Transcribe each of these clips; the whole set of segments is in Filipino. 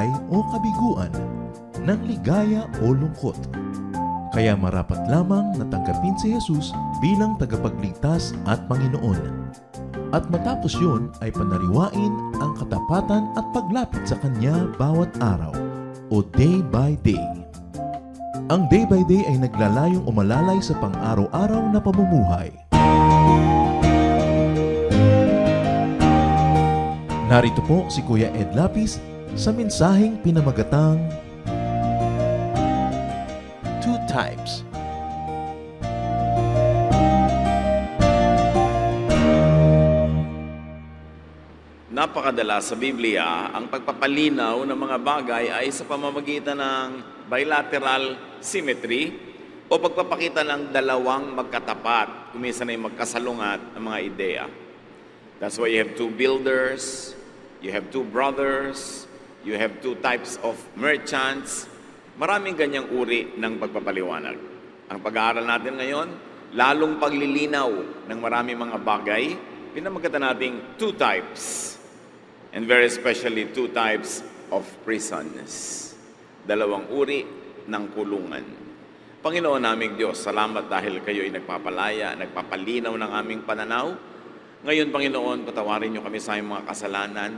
buhay o kabiguan, ng ligaya o lungkot. Kaya marapat lamang na tanggapin si Jesus bilang tagapagligtas at Panginoon. At matapos yun ay panariwain ang katapatan at paglapit sa Kanya bawat araw o day by day. Ang day by day ay naglalayong umalalay sa pang-araw-araw na pamumuhay. Narito po si Kuya Ed Lapis sa mensaheng pinamagatang Two Types. Napakadalas sa Biblia, ang pagpapalinaw ng mga bagay ay sa pamamagitan ng bilateral symmetry o pagpapakita ng dalawang magkatapat, kuminsan ay magkasalungat ng mga ideya. That's why you have two builders, you have two brothers, you have two types of merchants. Maraming ganyang uri ng pagpapaliwanag. Ang pag-aaral natin ngayon, lalong paglilinaw ng maraming mga bagay, pinamagatan nating two types. And very especially two types of prisons. Dalawang uri ng kulungan. Panginoon naming Diyos, salamat dahil kayo ay nagpapalaya, nagpapalinaw ng aming pananaw. Ngayon, Panginoon, patawarin niyo kami sa aming mga kasalanan.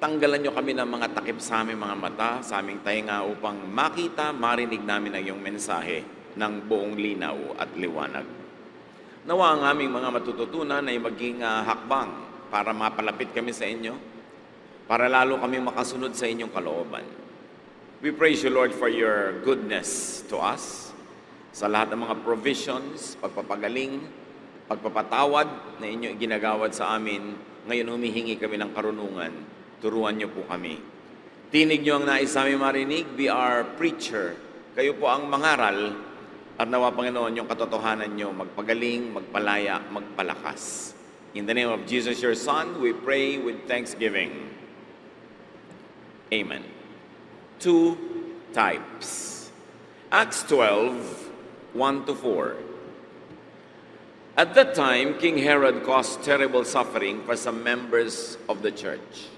Tanggalan niyo kami ng mga takip sa aming mga mata, sa aming tainga upang makita, marinig namin ang iyong mensahe ng buong linaw at liwanag. Nawa ang aming mga matututunan ay maging hakbang para mapalapit kami sa inyo, para lalo kami makasunod sa inyong kalooban. We praise you, Lord, for your goodness to us, sa lahat ng mga provisions, pagpapagaling, pagpapatawad na inyo ginagawad sa amin. Ngayon humihingi kami ng karunungan, turuan niyo po kami. Tinig niyo ang nais namin marinig, be our preacher. Kayo po ang mangaral, at nawa, Panginoon, yung katotohanan niyo, magpagaling, magpalaya, magpalakas. In the name of Jesus, your Son, we pray with thanksgiving. Amen. Two types. Acts 12, 1-4. At that time, King Herod caused terrible suffering for some members of the church.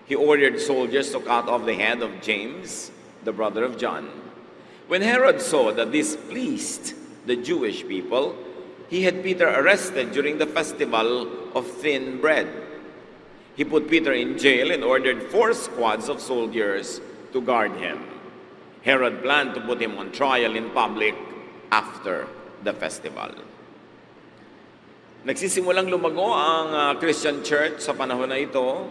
He ordered soldiers to cut off the head of James, the brother of John. When Herod saw that this pleased the Jewish people, he had Peter arrested during the festival of thin bread. He put Peter in jail and ordered 4 squads of soldiers to guard him. Herod planned to put him on trial in public after the festival. Nagsisimulang lumago ang Christian church sa panahon na ito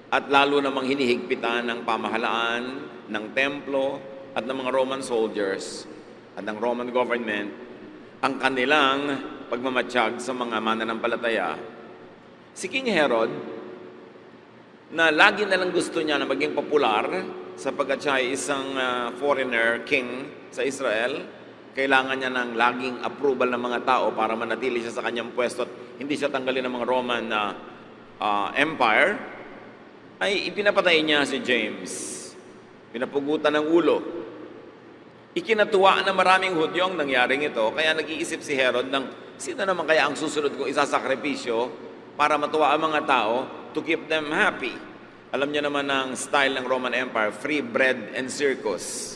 at lalo namang hinihigpitan ng pamahalaan, ng templo at ng mga Roman soldiers at ng Roman government ang kanilang pagmamatsyag sa mga mananampalataya. Si King Herod, na lagi na lang gusto niya na maging popular sapagkat siya ay isang foreigner king sa Israel, kailangan niya ng laging approval ng mga tao para manatili siya sa kanyang pwesto at hindi siya tanggalin ng mga Roman Empire, ay ipinapatay niya si James. Pinapugutan ng ulo. Ikinatuwa na maraming Hudyo ang nangyaring ito, kaya nag-iisip si Herod ng sino naman kaya ang susunod kong isasakripisyo para matuwa ang mga tao to keep them happy. Alam niyo naman ang style ng Roman Empire, free bread and circus.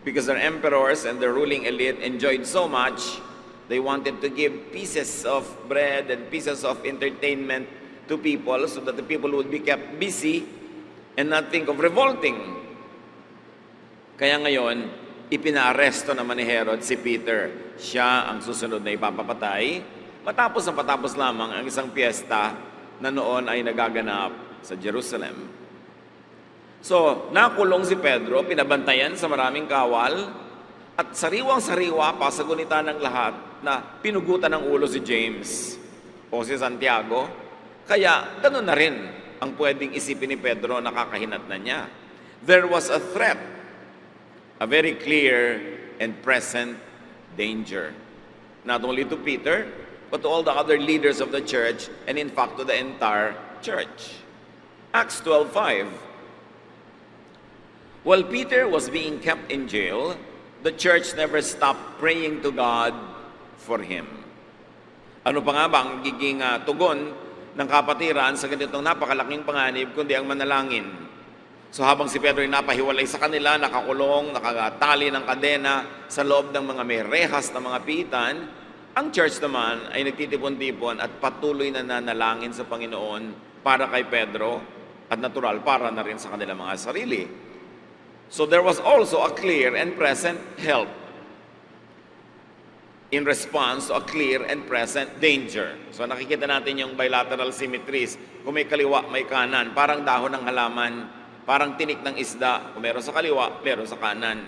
Because their emperors and their ruling elite enjoyed so much, they wanted to give pieces of bread and pieces of entertainment to people so that the people would be kept busy and not think of revolting. Kaya ngayon, ipinaaresto naman ni Herod si Peter. Siya ang susunod na ipapapatay. Matapos na patapos lamang ang isang piyesta na noon ay nagaganap sa Jerusalem. So, nakulong si Pedro, pinabantayan sa maraming kawal, at sariwang-sariwa pa sa gunita ng lahat na pinugutan ng ulo si James o si Santiago. Kaya, ganun na rin ang pwedeng isipin ni Pedro, nakakahinat na niya. There was a threat, a very clear and present danger. Not only to Peter, but to all the other leaders of the church, and in fact to the entire church. Acts 12:5. While Peter was being kept in jail, the church never stopped praying to God for him. Ano pa nga ba ang giging tugon ng kapatiran sa ganitong napakalaking panganib, kundi ang manalangin? So habang si Pedro ay napahiwalay sa kanila, nakakulong, nakatali ng kadena sa loob ng mga may rehas na mga pitan, ang church naman ay nagtitipon-tipon at patuloy na nanalangin sa Panginoon para kay Pedro at natural para na rin sa kanilang mga sarili. So there was also a clear and present help in response to a clear and present danger. So nakikita natin yung bilateral symmetries. Kung may kaliwa, may kanan. Parang dahon ng halaman, parang tinik ng isda. Kung meron sa kaliwa, meron sa kanan.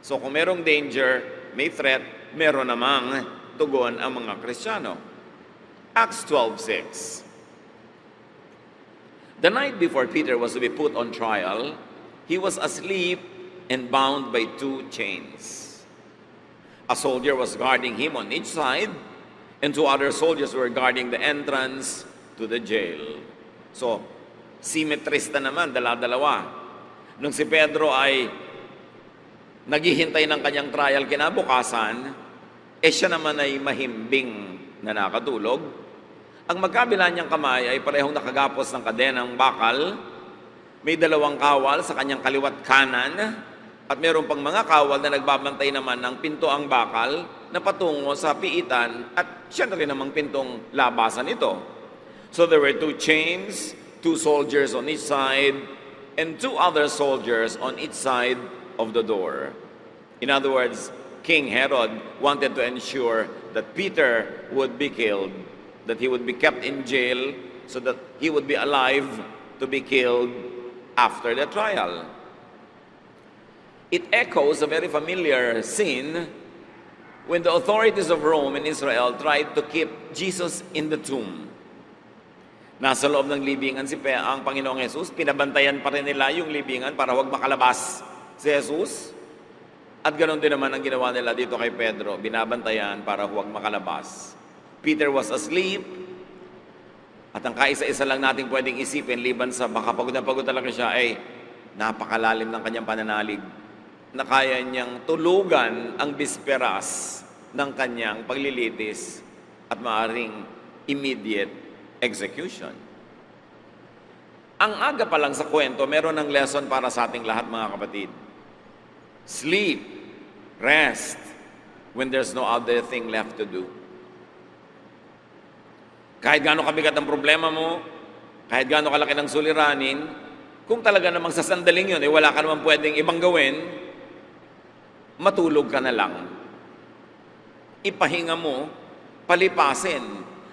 So kung merong danger, may threat, meron namang tugon ang mga Kristiyano. Acts 12:6. The night before Peter was to be put on trial, he was asleep and bound by 2 chains. A soldier was guarding him on each side, and 2 other soldiers were guarding the entrance to the jail. So, symmetrista naman, dala-dalawa. Nung si Pedro ay naghihintay ng kanyang trial kinabukasan, siya naman ay mahimbing na nakatulog. Ang magkabila niyang kamay ay parehong nakagapos ng kadenang bakal, may 2 kawal sa kanyang kaliwat kanan, at meron pang mga kawal na nagbabantay naman ng pinto ang bakal na patungo sa piitan at siya na rin namang pintong labasan ito. So there were 2 chains, 2 soldiers on each side, and 2 other soldiers on each side of the door. In other words, King Herod wanted to ensure that Peter would be killed, that he would be kept in jail so that he would be alive to be killed after the trial. It echoes a very familiar scene when the authorities of Rome and Israel tried to keep Jesus in the tomb. Nasa loob ng libingan ang Panginoong Jesus, pinabantayan pa rin nila yung libingan para huwag makalabas si Jesus. At ganoon din naman ang ginawa nila dito kay Pedro, binabantayan para huwag makalabas. Peter was asleep, at ang kaisa-isa lang natin pwedeng isipin, liban sa baka pagod na pagod talaga siya, ay napakalalim ng kanyang pananalig na kaya niyang tulugan ang bisperas ng kanyang paglilitis at maaring immediate execution. Ang aga pa lang sa kwento, meron ng lesson para sa ating lahat, mga kapatid. Sleep, rest, when there's no other thing left to do. Kahit gaano kabigat ang problema mo, kahit gaano kalaki ng suliranin, kung talaga namang sa sandaling yun, wala ka naman pwedeng ibang gawin, matulog ka na lang. Ipahinga mo, palipasin.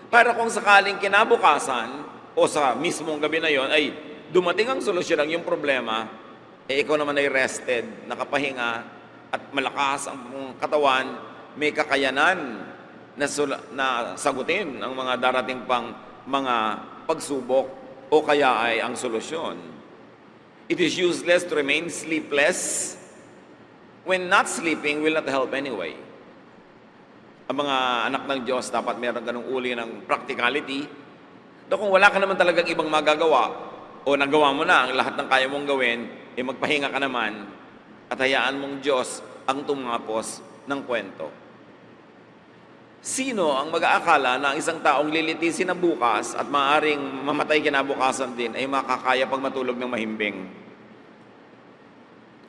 Para kung sakaling kinabukasan, o sa mismong gabi na yon ay dumating ang solusyon ng yung problema, ikaw naman ay rested, nakapahinga, at malakas ang katawan, may kakayanan na sagutin ang mga darating pang mga pagsubok o kaya ay ang solusyon. It is useless to remain sleepless when not sleeping will not help anyway. Ang mga anak ng Diyos, dapat meron ganung uli ng practicality. Na kung wala ka naman talagang ibang magagawa, o nagawa mo na ang lahat ng kaya mong gawin, magpahinga ka naman, at hayaan mong Diyos ang tumapos ng kwento. Sino ang mag-aakala na ang isang taong lilitisin na bukas at maaaring mamatay kinabukasan din ay makakaya pag matulog ng mahimbing?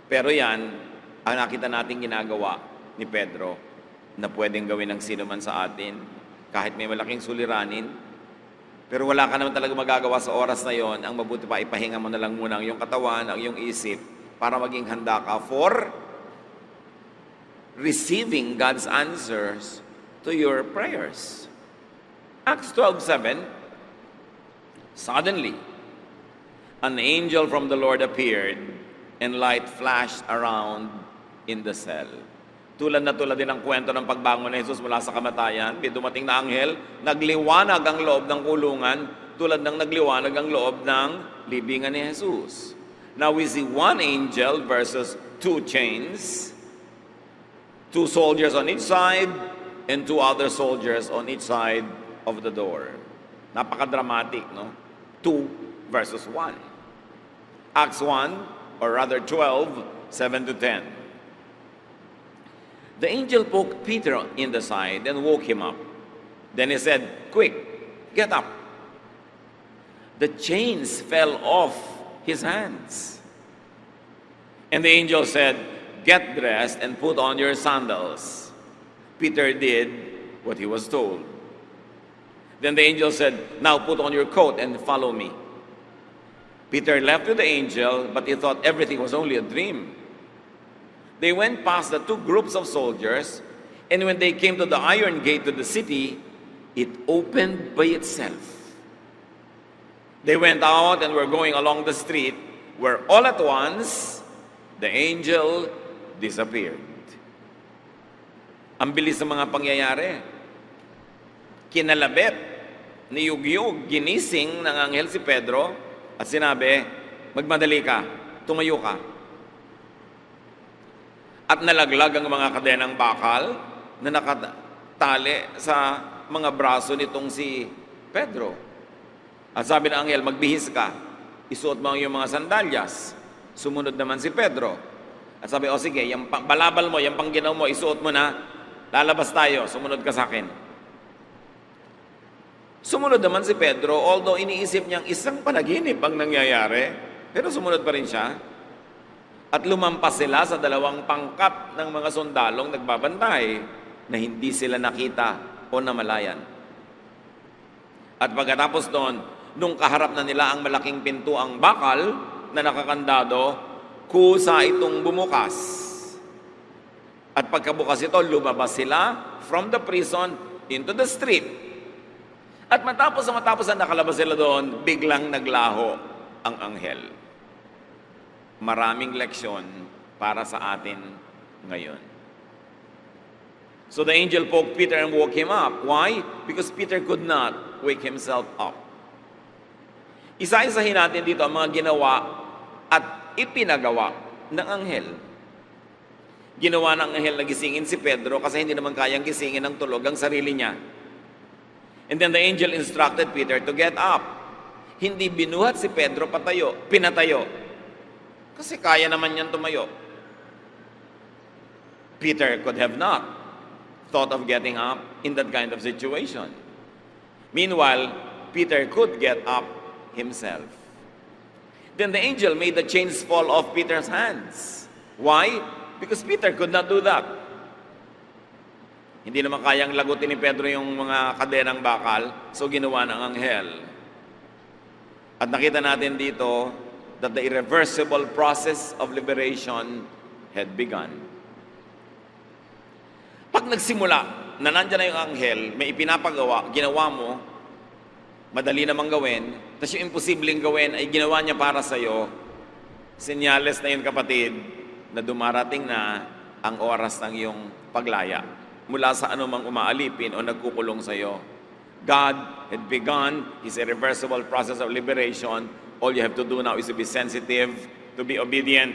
Pero yan, ang nakita nating ginagawa ni Pedro na pwedeng gawin ng sino man sa atin, kahit may malaking suliranin, pero wala ka naman talaga magagawa sa oras na yon, ang mabuti pa ipahinga mo na lang muna ang iyong katawan, ang iyong isip, para maging handa ka for receiving God's answers to your prayers. Acts 12:7, suddenly, an angel from the Lord appeared, and light flashed around in the cell. Tulad din ang kwento ng pagbangon ni Jesus mula sa kamatayan, may dumating na anghel, nagliwanag ang loob ng kulungan, tulad ng nagliwanag ang loob ng libingan ni Jesus. Now we see 1 angel versus 2 chains, 2 soldiers on each side, and 2 other soldiers on each side of the door. Napaka-dramatic, no? 2 versus 1. Acts 1, or rather 12, 7-10. The angel poked Peter in the side and woke him up. Then he said, "Quick, get up." The chains fell off his hands. And the angel said, "Get dressed and put on your sandals." Peter did what he was told. Then the angel said, "Now put on your coat and follow me." Peter left with the angel, but he thought everything was only a dream. They went past the two groups of soldiers, and when they came to the iron gate to the city, it opened by itself. They went out and were going along the street, where all at once, the angel disappeared. Ang bilis ng mga pangyayari. Kinalabit, niyugyug, ginising ng anghel si Pedro at sinabi, "Magmadali ka, tumayo ka." At nalaglag ang mga kadenang bakal na nakatali sa mga braso nitong si Pedro. At sabi ng anghel, "Magbihis ka, isuot mo ang iyong mga sandalyas." Sumunod naman si Pedro. At sabi, "O sige, yung balabal mo, yung pangginaw mo, isuot mo na, lalabas tayo, sumunod ka sa akin." Sumunod naman si Pedro, although iniisip niyang isang panaginip ang nangyayari, pero sumunod pa rin siya. At lumampas sila sa dalawang pangkat ng mga sundalong nagbabantay na hindi sila nakita o namalayan. At pagkatapos doon, nung kaharap na nila ang malaking pintuang bakal na nakakandado, kusa itong bumukas. At pagkabukas ito, lumabas sila from the prison into the street. At matapos na nakalabas sila doon, biglang naglaho ang anghel. Maraming leksyon para sa atin ngayon. So the angel poked Peter and woke him up. Why? Because Peter could not wake himself up. Isa-isahin natin dito ang mga ginawa at ipinagawa ng anghel. Ginawa ng anghel na gisingin si Pedro kasi hindi naman kayang gisingin ng tulog ang sarili niya. And then the angel instructed Peter to get up. Hindi binuhat si Pedro patayo, pinatayo. Kasi kaya naman niyan tumayo. Peter could have not thought of getting up in that kind of situation. Meanwhile, Peter could get up himself. Then the angel made the chains fall off Peter's hands. Why? Because Peter could not do that. Hindi naman kayang lagutin ni Pedro yung mga kadenang bakal, so ginawa ng anghel. At nakita natin dito that the irreversible process of liberation had begun. Pag nagsimula na nandyan na yung anghel, may ipinapagawa, ginawa mo, madali namang gawin, tapos yung imposibleng gawin ay ginawa niya para sa'yo, senyales na yun kapatid, na dumarating na ang oras ng iyong paglaya mula sa anumang umaalipin o nagkukulong sa'yo. God had begun His irreversible process of liberation. All you have to do now is to be sensitive, to be obedient.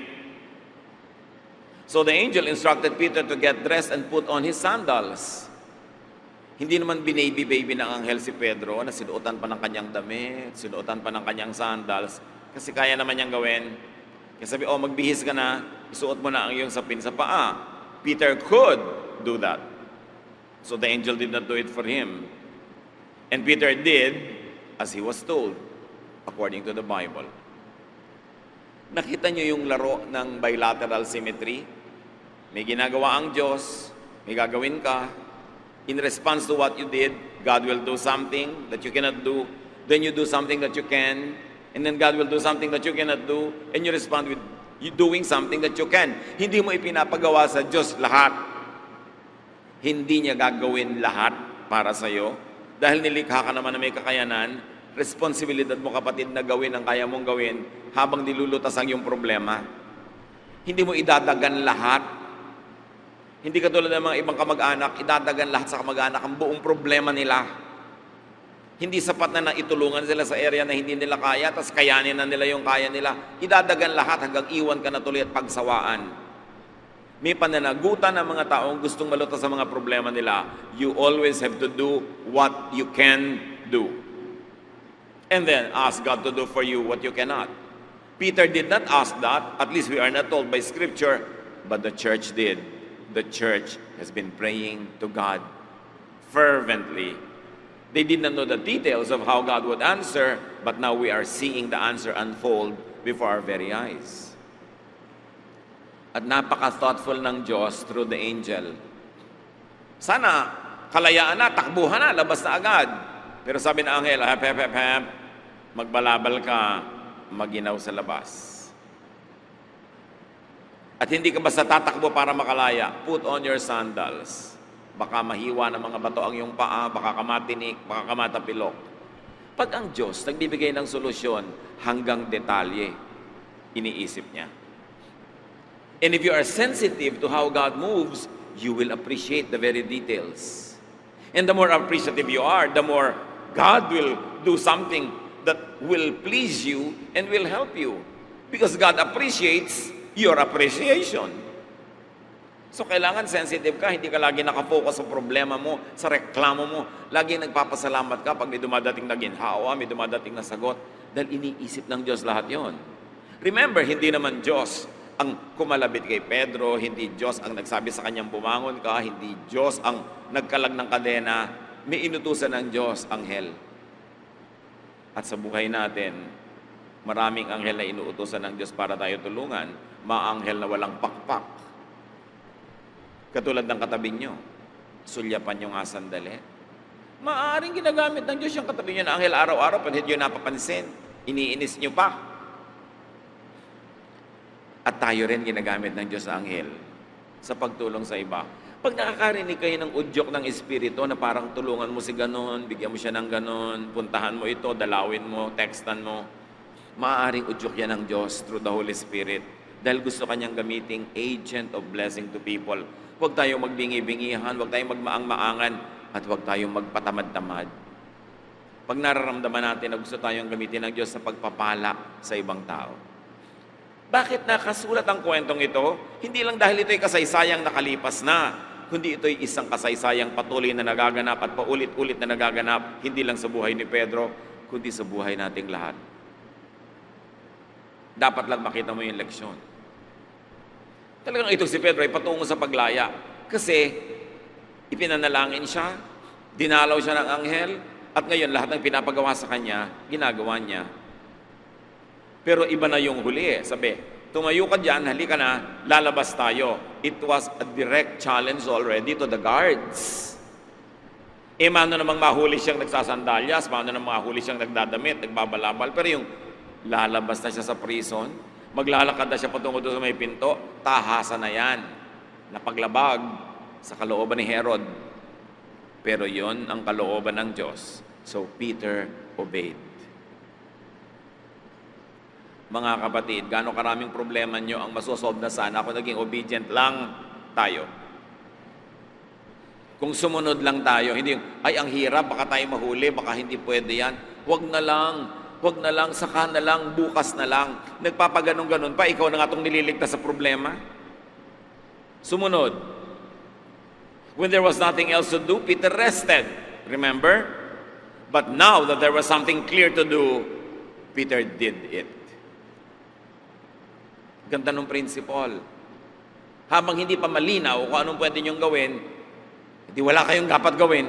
So the angel instructed Peter to get dressed and put on his sandals. Hindi naman binaby-baby ng anghel si Pedro na sinuotan pa ng kanyang damit, sinuotan pa ng kanyang sandals, kasi kaya naman niyang gawin. Kasi sabi, magbihis ka na, isuot mo na ang iyong sapin sa paa. Peter could do that. So the angel did not do it for him. And Peter did as he was told, according to the Bible. Nakita niyo yung laro ng bilateral symmetry? May ginagawa ang Diyos, may gagawin ka. In response to what you did, God will do something that you cannot do. Then you do something that you can. And then God will do something that you cannot do. And you respond with you doing something that you can. Hindi mo ipinapagawa sa Diyos lahat. Hindi niya gagawin lahat para sa iyo. Dahil nilikha ka naman na may kakayanan, responsibilidad mo kapatid na gawin ang kaya mong gawin habang nilulutas ang iyong problema. Hindi mo idadagan lahat. Hindi katulad ng mga ibang kamag-anak, idadagan lahat sa kamag-anak ang buong problema nila. Hindi sapat na naitulungan sila sa area na hindi nila kaya, tapos kayanin na nila yung kaya nila. Idadagan lahat hanggang iwan ka na tuloy at pagsawaan. May pananagutan ng mga taong gustong malutas sa mga problema nila. You always have to do what you can do. And then ask God to do for you what you cannot. Peter did not ask that, at least we are not told by Scripture, but the church did. The church has been praying to God fervently. They did not know the details of how God would answer, but now we are seeing the answer unfold before our very eyes. At napaka-thoughtful ng Diyos through the angel. Sana, kalayaan na, takbuhan na, labas na agad. Pero sabi ng anghel, hep, hep, hep, hep, magbalabal ka, maginaw sa labas. At hindi ka basta tatakbo para makalaya. Put on your sandals. Baka mahiwa ng mga bato ang iyong paa, baka kamatinik, baka kamatapilok. Pag ang Diyos nagbibigay ng solusyon hanggang detalye, iniisip niya. And if you are sensitive to how God moves, you will appreciate the very details. And the more appreciative you are, the more God will do something that will please you and will help you. Because God appreciates your appreciation. So kailangan sensitive ka, hindi ka lagi nakafocus sa problema mo, sa reklamo mo. Lagi nagpapasalamat ka pag may dumadating na ginhawa, may dumadating na sagot. Dahil iniisip ng Diyos lahat yon. Remember, hindi naman Diyos ang kumalabit kay Pedro, hindi Diyos ang nagsabi sa kanyang bumangon ka, hindi Diyos ang nagkalag ng kadena, may inutusan ng Diyos, anghel. At sa buhay natin, maraming anghel na inuutosan ng Diyos para tayo tulungan, maanghel na walang pakpak. Katulad ng katabi nyo, sulyapan nyo nga sandali. Maaaring ginagamit ng Diyos yung katabi nyo na anghel araw-araw, pag hindi nyo napapansin, iniinis nyo pa. At tayo rin ginagamit ng Diyos sa anghel sa pagtulong sa iba. Pag nakakarinig kayo ng udyok ng Espiritu na parang tulungan mo si ganon, bigyan mo siya ng ganon, puntahan mo ito, dalawin mo, textan mo, maaaring udyok yan ng Diyos through the Holy Spirit. Dahil gusto kanyang gamiting agent of blessing to people. Huwag tayong magbingi-bingihan, huwag tayong magmaang-maangan, at huwag tayong magpatamad-tamad. Pag nararamdaman natin na gusto tayong gamitin ng Diyos sa pagpapala sa ibang tao. Bakit nakasulat ang kwentong ito? Hindi lang dahil ito'y kasaysayang nakalipas na, kundi ito'y isang kasaysayang patuloy na nagaganap at paulit-ulit na nagaganap, hindi lang sa buhay ni Pedro, kundi sa buhay nating lahat. Dapat lang makita mo yung leksyon. Talagang ito si Pedro ay patungo sa paglaya. Kasi ipinanalangin siya, dinalaw siya ng anghel, at ngayon lahat ng pinapagawa sa kanya, ginagawa niya. Pero iba na yung huli eh. Sabi, tumayo ka dyan, halika na, lalabas tayo. It was a direct challenge already to the guards. Mano namang mahuli siyang nagsasandalyas, mano namang mahuli siyang nagdadamit, nagbabalabal. Pero yung lalabas na siya sa prison, maglalakad na siya patungo doon sa may pinto, tahasan na yan. Napaglabag sa kalooban ni Herod. Pero yon ang kalooban ng Diyos. So Peter obeyed. Mga kapatid, gaano karaming problema nyo ang masosolve na sana kung naging obedient lang tayo. Kung sumunod lang tayo, hindi yung, ay ang hirap, baka tayo mahuli, baka hindi pwede yan. Huwag na lang, saka na lang, bukas na lang. Nagpapaganong-ganon pa, ikaw na nga itong nililigtas sa problema. Sumunod. When there was nothing else to do, Peter rested. Remember? But now that there was something clear to do, Peter did it. Ganda ng principle. Habang hindi pa malinaw kung anong pwede niyong gawin, hindi wala kayong dapat gawin.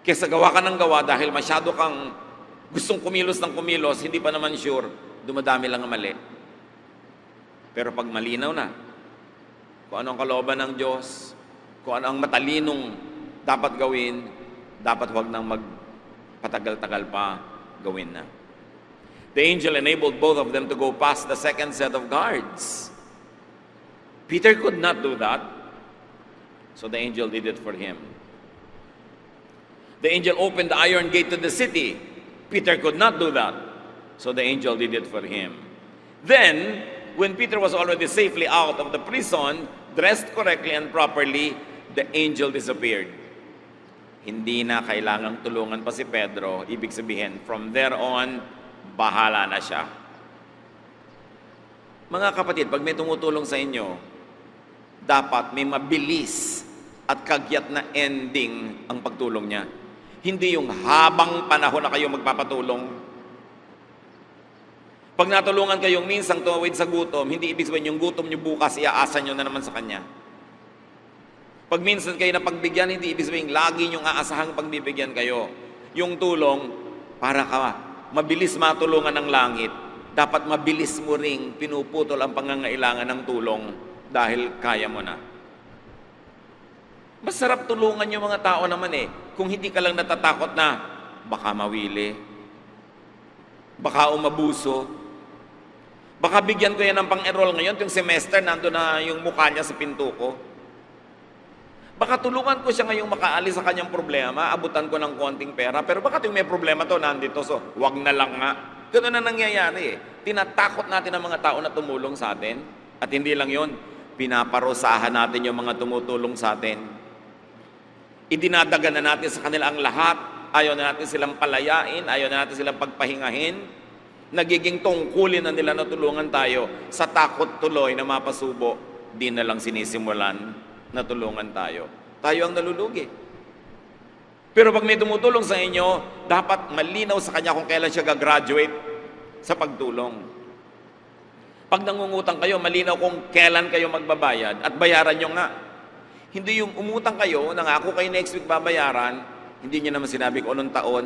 Kesa gawa ka ng gawa dahil masyado kang gustong kumilos ng kumilos, hindi pa naman sure, dumadami lang ang mali. Pero pag malinaw na, kung anong kalooban ng Diyos, kung ano ang matalinong dapat gawin, dapat huwag nang magpatagal-tagal pa gawin na. The angel enabled both of them to go past the second set of guards. Peter could not do that, so the angel did it for him. The angel opened the iron gate to the city. Peter could not do that, so the angel did it for him. Then, when Peter was already safely out of the prison, dressed correctly and properly, the angel disappeared. Hindi na kailangang tulungan pa si Pedro. Ibig sabihin, from there on, bahala na siya. Mga kapatid, pag may tumutulong sa inyo, dapat may mabilis at kagyat na ending ang pagtulong niya. Hindi yung habang panahon na kayo magpapatulong. Pag natulungan kayong minsang tuwid sa gutom, hindi ibig sabihin yung gutom nyo bukas, iaasa nyo na naman sa kanya. Pag minsan kayo napagbigyan, hindi ibig sabihin lagi nyong aasahang pagbibigyan kayo. Yung tulong, para ka mabilis matulungan ng langit, dapat mabilis mo ring pinuputol ang pangangailangan ng tulong dahil kaya mo na. Masarap tulungan yung mga tao naman kung hindi ka lang natatakot na baka mawili, baka umabuso, baka bigyan ko yan ng pang-enroll ngayon, yung semester, nando na yung mukha niya sa pinto ko. Baka tulungan ko siya ngayong makaalis sa kanyang problema, abutan ko ng konting pera, pero baka yung may problema to nandito, so wag na lang nga. Ganun na nangyayari Tinatakot natin ang mga tao na tumulong sa atin, at hindi lang yon, pinaparusahan natin yung mga tumutulong sa atin. Idinadaga na natin sa kanila ang lahat. Ayaw na natin silang palayain, ayaw na natin silang pagpahingahin. Nagiging tungkulin na nila na tulungan tayo. Sa takot tuloy na mapasubo, di na lang sinisimulan na tulungan tayo. Tayo ang nalulugi. Pero pag may tumutulong sa inyo, dapat malinaw sa kanya kung kailan siya gagraduate sa pagtulong. Pag nangungutang kayo, malinaw kung kailan kayo magbabayad at bayaran nyo nga. Hindi yung umutang kayo, nangako kayo next week babayaran, hindi nyo naman sinabi kung anong taon.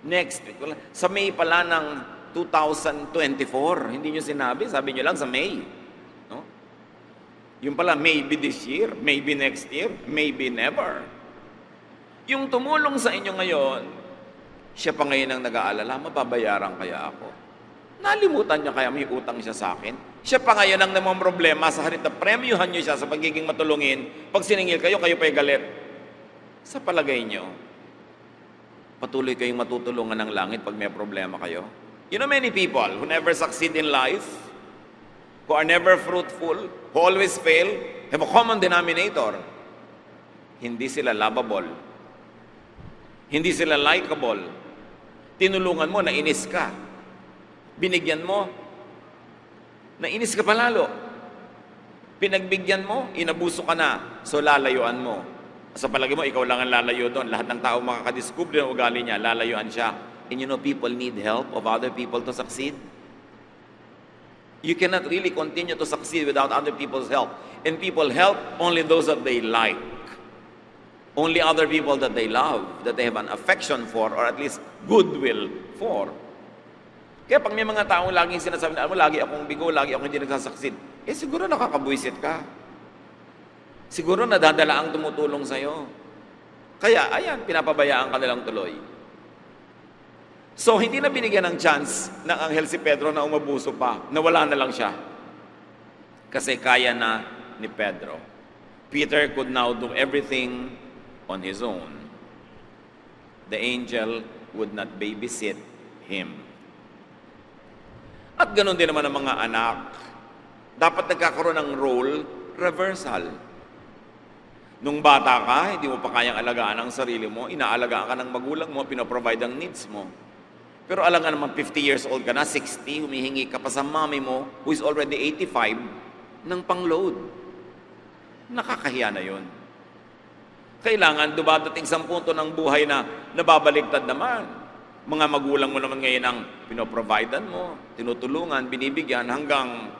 Next week, sa May pala ng 2024, hindi nyo sinabi, sabi nyo lang sa May. No? Yung pala, maybe this year, maybe next year, maybe never. Yung tumulong sa inyo ngayon, siya pa ngayon ang nag-aalala, mababayaran kaya ako? Nalimutan niya kaya may utang siya sa akin? Siya pa ngayon ang namang problema sa halip na premyuhan niyo siya sa pagiging matulungin. Pag siningil kayo, kayo pa'y galit. Sa palagay niyo, patuloy kayong matutulungan ng langit pag may problema kayo? You know many people who never succeed in life, who are never fruitful, who always fail, have a common denominator. Hindi sila lovable. Hindi sila likable. Tinulungan mo, nainis ka. Binigyan mo, nainis ka pa lalo. Pinagbigyan mo, inabuso ka na, so lalayuan mo. Sa palagi mo, ikaw lang ang lalayo doon. Lahat ng tao makakadiscover ng ugali niya, lalayuan siya. And you know, people need help of other people to succeed. You cannot really continue to succeed without other people's help. And people help only those that they like. Only other people that they love, that they have an affection for, or at least goodwill for. Kaya pag may mga taong laging sinasabi na, lagi akong bigo, lagi akong hindi nagsasucceed, siguro nakakabuisit ka. Siguro nadadala ang tumutulong sa'yo. Kaya, ayan, pinapabayaan ka nilang tuloy. So, hindi na binigyan ng chance ng anghel si Pedro na umabuso pa. Nawala na lang siya. Kasi kaya na ni Pedro. Peter could now do everything on his own. The angel would not babysit him. At ganoon din naman ang mga anak. Dapat nagkakaroon ng role reversal. Nung bata ka, hindi mo pa kayang alagaan ang sarili mo, inaalagaan ka ng magulang mo, pinoprovide ang needs mo. Pero alam nga naman, 50 years old ka na, 60, humihingi ka pa sa mommy mo, who is already 85, ng pang-load. Nakakahiya na yun. Kailangan dumadating sa punto ng buhay na nababaligtad naman. Mga magulang mo naman ngayon ang pinoprovidean mo, tinutulungan, binibigyan, hanggang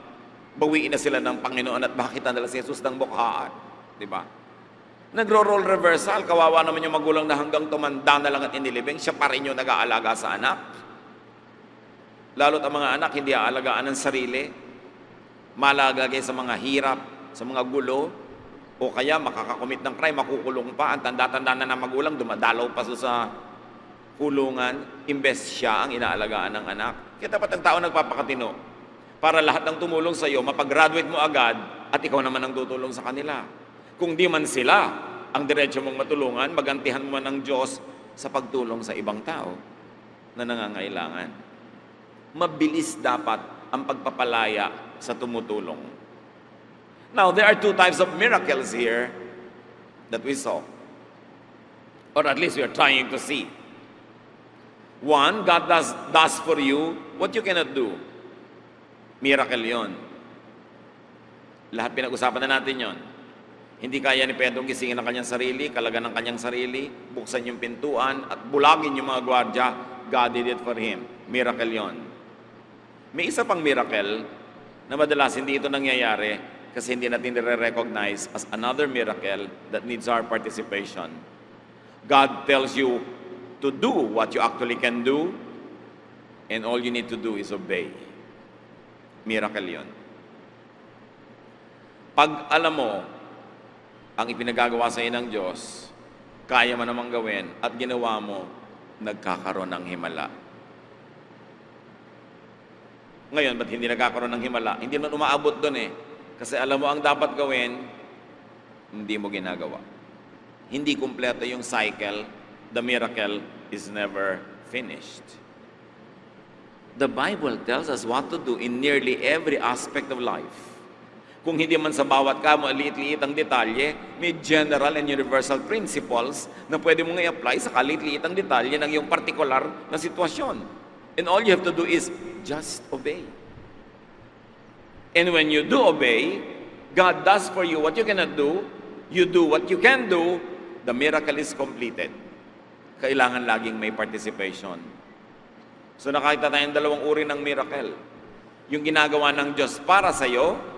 bawiin na sila ng Panginoon at bakit nila si Jesus ng bukhaan. Diba? Nagro-role reversal, kawawa naman yung magulang na hanggang tumanda na lang at inilibing, siya pa rin yung nag-aalaga sa anak. Lalo't ang mga anak hindi aalagaan ng sarili, malagagay sa mga hirap, sa mga gulo, o kaya makakakomit ng crime, makukulong pa, ang tanda-tanda na ng magulang, dumadalaw pa sa kulungan, imbes siya ang inaalagaan ng anak. Kaya dapat ang tao nagpapakatino para lahat ng tumulong sa iyo, mapag-graduate mo agad at ikaw naman ang tutulong sa kanila. Kung di man sila ang diretso mong matulungan, magantihan mo man ng Diyos sa pagtulong sa ibang tao na nangangailangan. Mabilis dapat ang pagpapalaya sa tumutulong. Now, there are two types of miracles here that we saw. Or at least we are trying to see. One, God does for you what you cannot do. Miracle yon. Lahat pinag-usapan na natin yon. Hindi kaya ni Pedro gisingin ang kanyang sarili, kalagan ng kanyang sarili, buksan yung pintuan, at bulagin yung mga gwardya. God did it for him. Miracle yon. May isa pang miracle na madalas hindi ito nangyayari kasi hindi natin nire-recognize as another miracle that needs our participation. God tells you to do what you actually can do, And all you need to do is obey. Miracle yun. Pag alam mo ang ipinagagawa sa iyo ng Diyos, kaya mo namang gawin at ginawa mo, nagkakaroon ng himala. Ngayon, ba't hindi nagkakaroon ng himala? Hindi man umaabot doon eh. Kasi alam mo ang dapat gawin, hindi mo ginagawa. Hindi kumpleto yung cycle. The miracle is never finished. The Bible tells us what to do in nearly every aspect of life. Kung hindi man sa bawat kamo, liit-liit ang detalye, may general and universal principles na pwede mong i-apply sa kaliit-liit ang detalye ng iyong particular na sitwasyon. And all you have to do is just obey. And when you do obey, God does for you what you cannot do, you do what you can do, the miracle is completed. Kailangan laging may participation. So nakakita tayong dalawang uri ng miracle. Yung ginagawa ng Diyos para sa iyo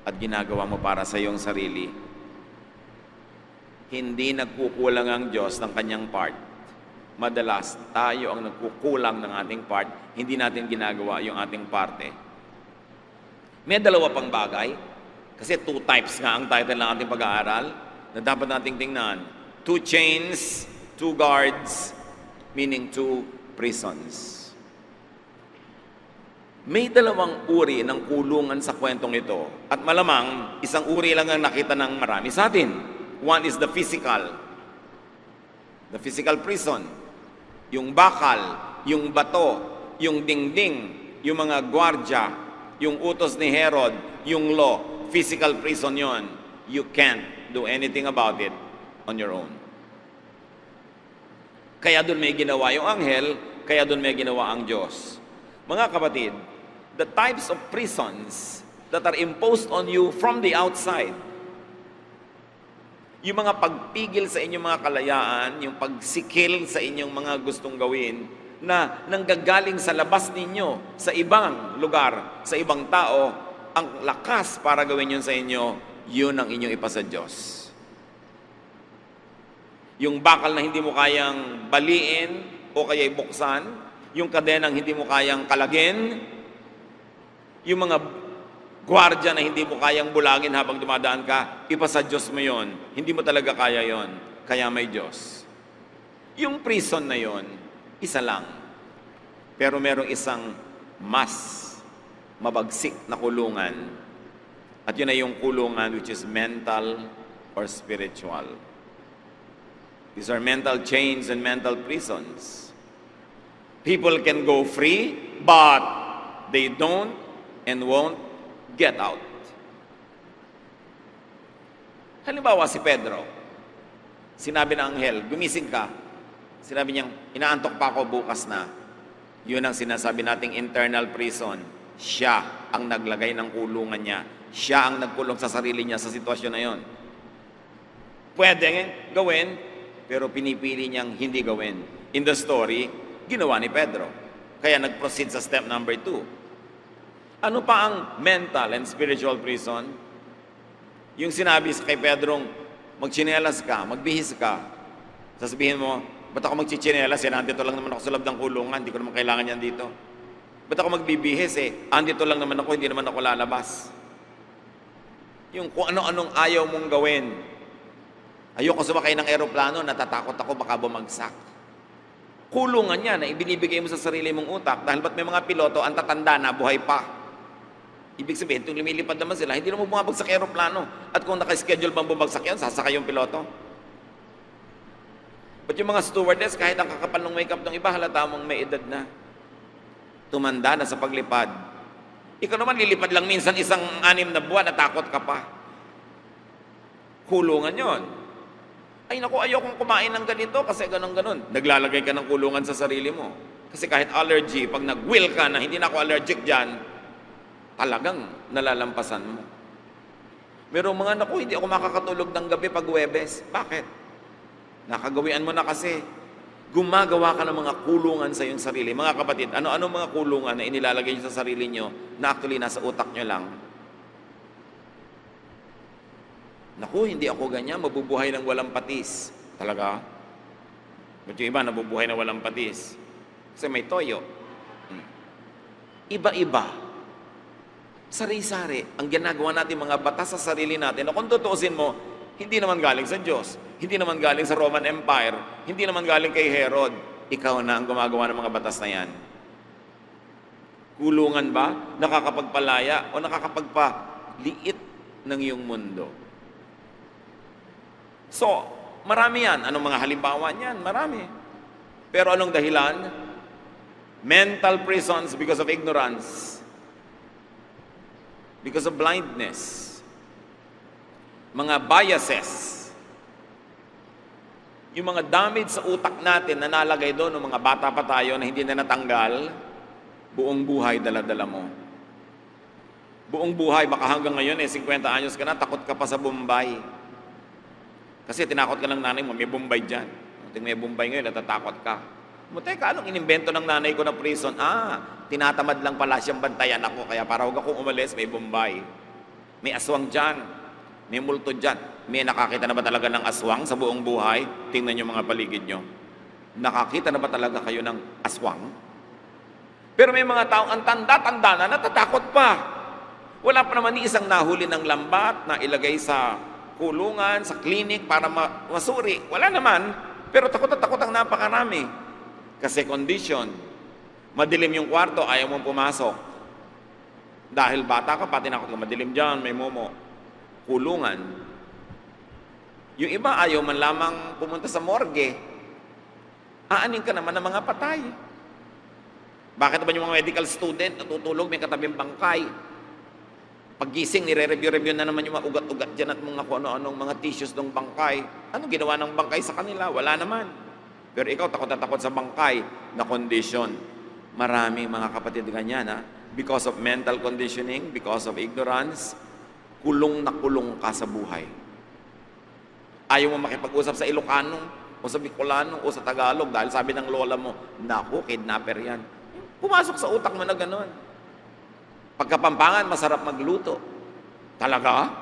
at ginagawa mo para sa iyong sarili. Hindi nagkukulang ang Diyos ng kanyang part. Madalas, tayo ang nagkukulang ng ating part, hindi natin ginagawa yung ating parte. May dalawa pang bagay, kasi 2 types nga ang title ng ating pag-aaral na dapat nating tingnan. 2 chains, 2 guards, meaning 2 prisons. May dalawang uri ng kulungan sa kwentong ito. At malamang, isang uri lang ang nakita ng marami sa atin. One is the physical prison. Yung bakal, yung bato, yung dingding, yung mga gwardya, yung utos ni Herod, yung law, physical prison yon. You can't do anything about it on your own. Kaya doon may ginawa yung anghel, kaya doon may ginawa ang Diyos. Mga kapatid, the types of prisons that are imposed on you from the outside, yung mga pagpigil sa inyong mga kalayaan, yung pagsikil sa inyong mga gustong gawin, na nanggagaling sa labas ninyo, sa ibang lugar, sa ibang tao, ang lakas para gawin yun sa inyo, yun ang inyong ipasa Diyos. Yung bakal na hindi mo kayang baliin o kaya buksan, yung kadenang hindi mo kayang kalagin, yung mga gwardya na hindi mo kayang bulagin habang dumadaan ka, ipasa Diyos mo yon. Hindi mo talaga kaya yon. Kaya may Diyos. Yung prison na yon, isa lang. Pero merong isang mas mabagsik na kulungan. At yun ay yung kulungan which is mental or spiritual. These are mental chains and mental prisons. People can go free, but they don't and won't get out. Halimbawa si Pedro, sinabi ng anghel, gumising ka. Sinabi niyang, inaantok pa ako bukas na. Yun ang sinasabi nating internal prison. Siya ang naglagay ng kulungan niya. Siya ang nagkulong sa sarili niya sa sitwasyon na yon. Pwede gawin, pero pinipili niyang hindi gawin. In the story, ginawa ni Pedro. Kaya nag-proceed sa step number 2. Ano pa ang mental and spiritual prison? Yung sinabi kay Pedrong, magtsinelas ka, magbihis ka. Sasabihin mo, ba't ako magchichinelas? Andito lang naman ako sa loob ng kulungan, hindi ko naman kailangan yan dito. Ba't ako magbibihis andito lang naman ako, hindi naman ako lalabas. Yung kung ano-anong ayaw mong gawin. Ayoko sumakay ng eroplano, natatakot ako baka bumagsak. Kulungan yan na ibinibigay mo sa sarili mong utak dahil ba't may mga piloto ang tatanda na buhay pa. Ibig sabihin, kung lumilipad naman sila, hindi naman bumabagsak aeroplano. At kung naka-schedule bang bumagsak yan, sasakay yung piloto. But yung mga stewardess, kahit ang kakapal ng makeup ng iba, halata mong may edad na. Tumanda na sa paglipad. Ikaw naman, lilipad lang minsan 6 na buwan, natakot ka pa. Kulungan yon. Ay naku, ayokong kumain ng ganito kasi ganon-ganon. Naglalagay ka ng kulungan sa sarili mo. Kasi kahit allergy, pag nag-will ka na hindi na ako allergic dyan, talagang nalalampasan mo. Merong mga naku, hindi ako makakatulog ng gabi pag Huwebes. Bakit? Nakagawian mo na kasi. Gumagawa ka ng mga kulungan sa iyong sarili. Mga kapatid, ano-ano mga kulungan na inilalagay nyo sa sarili nyo na actually nasa utak nyo lang? Naku, hindi ako ganyan, mabubuhay ng walang patis. Talaga? Ba't yung iba nabubuhay na walang patis? Kasi may toyo. Iba-iba. Sari-sari. Ang ginagawa natin mga batas sa sarili natin, na kung tutuusin mo, hindi naman galing sa Diyos, hindi naman galing sa Roman Empire, hindi naman galing kay Herod. Ikaw na ang gumagawa ng mga batas na yan. Kulungan ba? Nakakapagpalaya o nakakapagpaliit ng iyong mundo? So, marami yan. Anong mga halimbawa niyan? Marami. Pero anong dahilan? Mental prisons because of ignorance. Because of blindness. Mga biases. Yung mga damage sa utak natin na nalagay doon ng mga bata pa tayo na hindi na natanggal, buong buhay dala-dala mo. Buong buhay, baka hanggang ngayon 50 anyos ka na, takot ka pa sa Bombay. Kasi tinakot ka ng nanay mo, may Bombay dyan. Kung may Bombay ngayon, natatakot ka. Teka, anong inimbento ng nanay ko na prison? Tinatamad lang pala siyang bantayan ako, kaya para huwag akong umalis, may Bombay. May aswang dyan. May multo dyan. May nakakita na ba talaga ng aswang sa buong buhay? Tingnan nyo mga paligid nyo. Nakakita na ba talaga kayo ng aswang? Pero may mga taong ang tanda-tanda na natatakot pa. Wala pa naman ni isang nahuli ng lambat na ilagay sa kulungan, sa klinik para masuri. Wala naman. Pero takot na takot ang napakarami. Kasi condition. Madilim yung kwarto, ayaw mong pumasok. Dahil bata ka pa, tinakot ka, madilim dyan, may momo. Kulungan. Yung iba ayaw man lamang pumunta sa morgue. Aanin ka naman ng mga patay. Bakit ba yung mga medical student natutulog, may katabing bangkay? Paggising, nire-review na naman yung mga ugat-ugat dyan at mga kung ano-anong mga tissues ng bangkay. Ano ginawa ng bangkay sa kanila? Wala naman. Pero ikaw, takot na takot sa bangkay na condition. Maraming mga kapatid ganyan, because of mental conditioning, because of ignorance, kulong na kulong ka sa buhay. Ayaw mo makipag-usap sa Ilocano, o sa Bicolano, o sa Tagalog, dahil sabi ng lola mo, naku, kidnapper yan. Pumasok sa utak mo na gano'n. Pagkapampangan, masarap magluto. Talaga?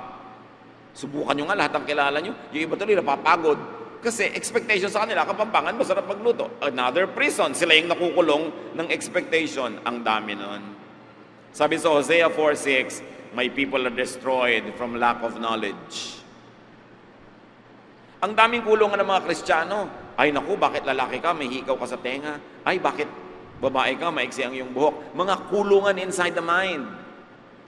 Subukan nyo nga lahat ang kilala nyo. Yung iba tuloy napapagod. Kasi expectation sa kanila, Kapampangan, masarap magluto. Another prison, sila yung nakukulong ng expectation. Ang dami nun. Sabi sa Hosea 4:6, my people are destroyed from lack of knowledge. Ang daming kulungan ng mga Kristiyano. Ay naku, bakit lalaki ka, may hikaw ka sa tenga? Ay bakit babae ka, maiksi ang iyong buhok? Mga kulungan inside the mind.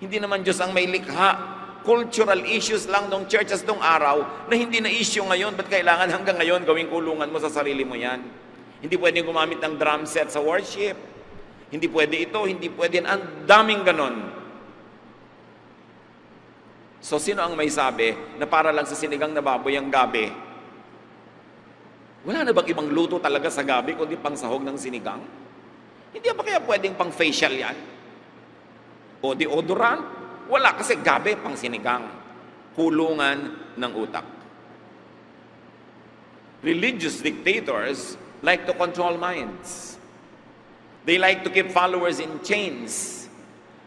Hindi naman Diyos ang may likha. Cultural issues lang ng churches nung araw na hindi na issue ngayon. Ba't kailangan hanggang ngayon gawing kulungan mo sa sarili mo yan? Hindi pwedeng gumamit ng drum set sa worship. Hindi pwede ito, hindi pwede yan. Ang daming ganon. So, sino ang may sabi na para lang sa sinigang na baboy ang gabi? Wala na bang ibang luto talaga sa gabi kundi pang sahog ng sinigang? Hindi ba kaya pwedeng pang facial yan? O deodorant? Wala, kasi gabi pang sinigang. Kulungan ng utak. Religious dictators like to control minds. They like to keep followers in chains.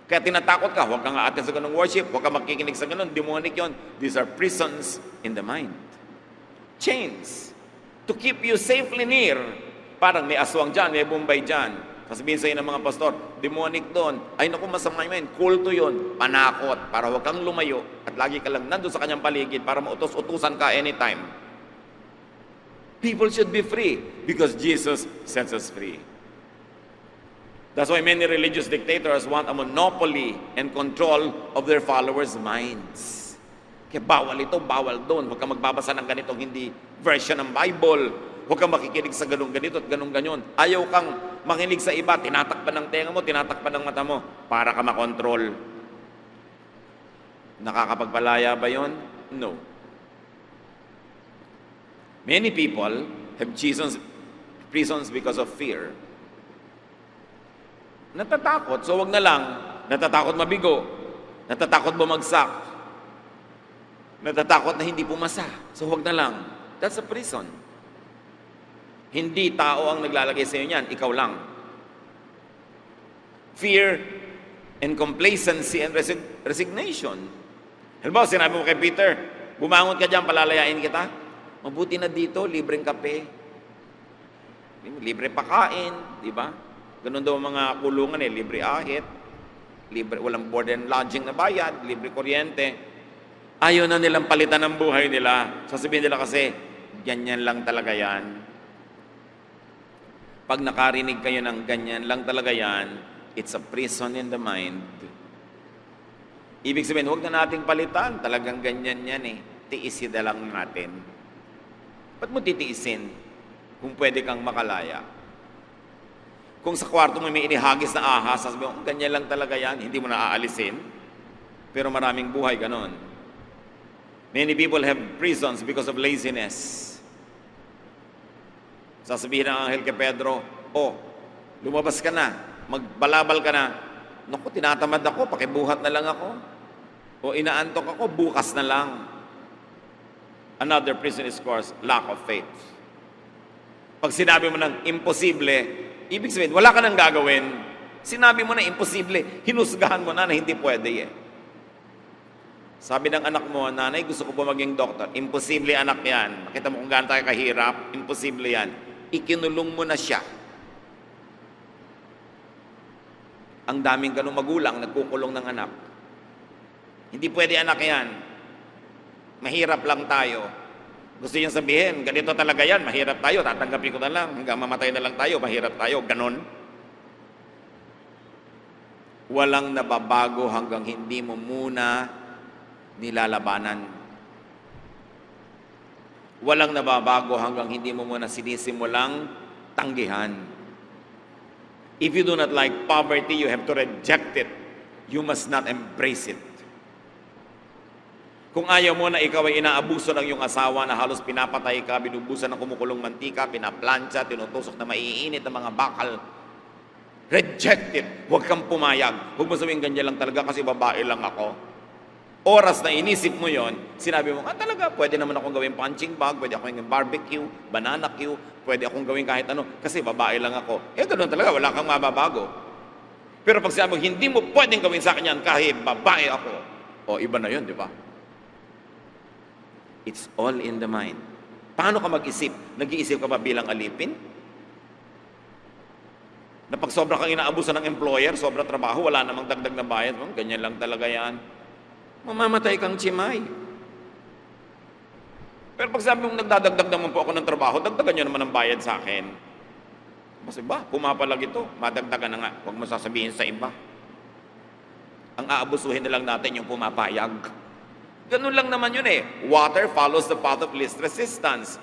Kaya tinatakot ka, huwag kang aatin sa ganung worship, huwag kang makikinig sa ganun, demonic yon. These are prisons in the mind. Chains. To keep you safely near. Parang may aswang dyan, may Bombay dyan. Sasabihin sa'yo ng mga pastor, demonic doon. Ay naku, masama yun. Kulto yun. Panakot. Para huwag kang lumayo. At lagi ka lang nandun sa kanyang paligid para mautos-utusan ka anytime. People should be free because Jesus sets us free. That's why many religious dictators want a monopoly and control of their followers' minds. Kaya bawal ito, bawal doon. Huwag kang magbabasa ng ganitong hindi version ng Bible. Huwag kang makikinig sa ganung ganito at ganung ganyan. Ayaw kang makinig sa iba, tinatakpan ng tenga mo, tinatakpan ng mata mo, para ka makontrol. Nakakapagpalaya ba yon? No. Many people have prisons because of fear. Natatakot, so wag na lang. Natatakot mabigo. Natatakot bumagsak. Natatakot na hindi pumasa. So wag na lang. That's a prison. Hindi tao ang naglalagay sa iyo niyan, ikaw lang. Fear and complacency and resignation. Halimbawa, sinabi mo kay Peter, bumangon ka dyan, palalayain kita. Mabuti na dito, libreng kape. Libre pakain, di ba? Ganun daw ang mga kulungan libre ahit, libre, walang board and lodging na bayad, libre kuryente. Ayaw na nilang palitan ng buhay nila. Sasabihin nila kasi, ganyan lang talaga yan. Pag nakarinig kayo ng ganyan lang talaga yan, it's a prison in the mind. Ibig sabihin, huwag na nating palitan. Talagang ganyan yan Tiisin na lang natin. Ba't mo titiisin kung pwede kang makalaya? Kung sa kwarto mo may inihagis na ahas, sasabihin mo, ganyan lang talaga yan, hindi mo na aalisin. Pero maraming buhay ganon. Many people have prisons because of laziness. Sasabihin ng anghel kay Pedro, lumabas ka na, magbalabal ka na. Naku, tinatamad ako, pakibuhat na lang ako. O inaantok ako, bukas na lang. Another prison is, of course, lack of faith. Pag sinabi mo ng imposible, ibig sabihin, wala ka nang gagawin. Sinabi mo na imposible, hinusgahan mo na hindi pwede Sabi ng anak mo, nanay, gusto ko po maging doktor. Imposible anak yan. Nakita mo kung gaano tayo kahirap, imposible yan. Ikinulong mo na siya. Ang daming ganung magulang, nagkukulong ng anak. Hindi pwede anak yan. Mahirap lang tayo. Gusto niyang sabihin, ganito talaga yan, mahirap tayo, tatanggapin ko na lang, hanggang mamatay na lang tayo, mahirap tayo, ganon. Walang nababago hanggang hindi mo muna nilalabanan. Walang nababago hanggang hindi mo muna sinisimulang tanggihan. If you do not like poverty, you have to reject it. You must not embrace it. Kung ayaw mo na ikaw ay inaabuso ng iyong asawa na halos pinapatay ka, binubusan ng kumukulong mantika, pinaplansya, tinutusok na maiinit ng mga bakal, reject it. Huwag kang pumayag. Huwag mo sabihin ganyan lang talaga kasi babae lang ako. Oras na inisip mo yon, sinabi mo, talaga, pwede naman akong gawin punching bag, pwede akong gawin barbecue, banana queue, pwede akong gawin kahit ano, kasi babae lang ako. Ganun talaga, wala kang mababago. Pero pag sinabi mo, hindi mo pwedeng gawin sa akin yan kahit babae ako. Iba na yun, di ba? It's all in the mind. Paano ka mag-isip? Nag-iisip ka ba bilang alipin? Na pag sobra kang inaabuso ng employer, sobra trabaho, wala namang dagdag na bayad, ganyan lang talaga yan. Mamamatay kang chimay. Pero pag sabi mong nagdadagdag naman po ako ng trabaho, dagdagan nyo naman ang bayad sa akin. Kasi pumapalag ito, madagdagan na nga. Huwag mo sasabihin sa iba. Ang aabusuhin na lang natin yung pumapayag. Ganun lang naman yun Water follows the path of least resistance.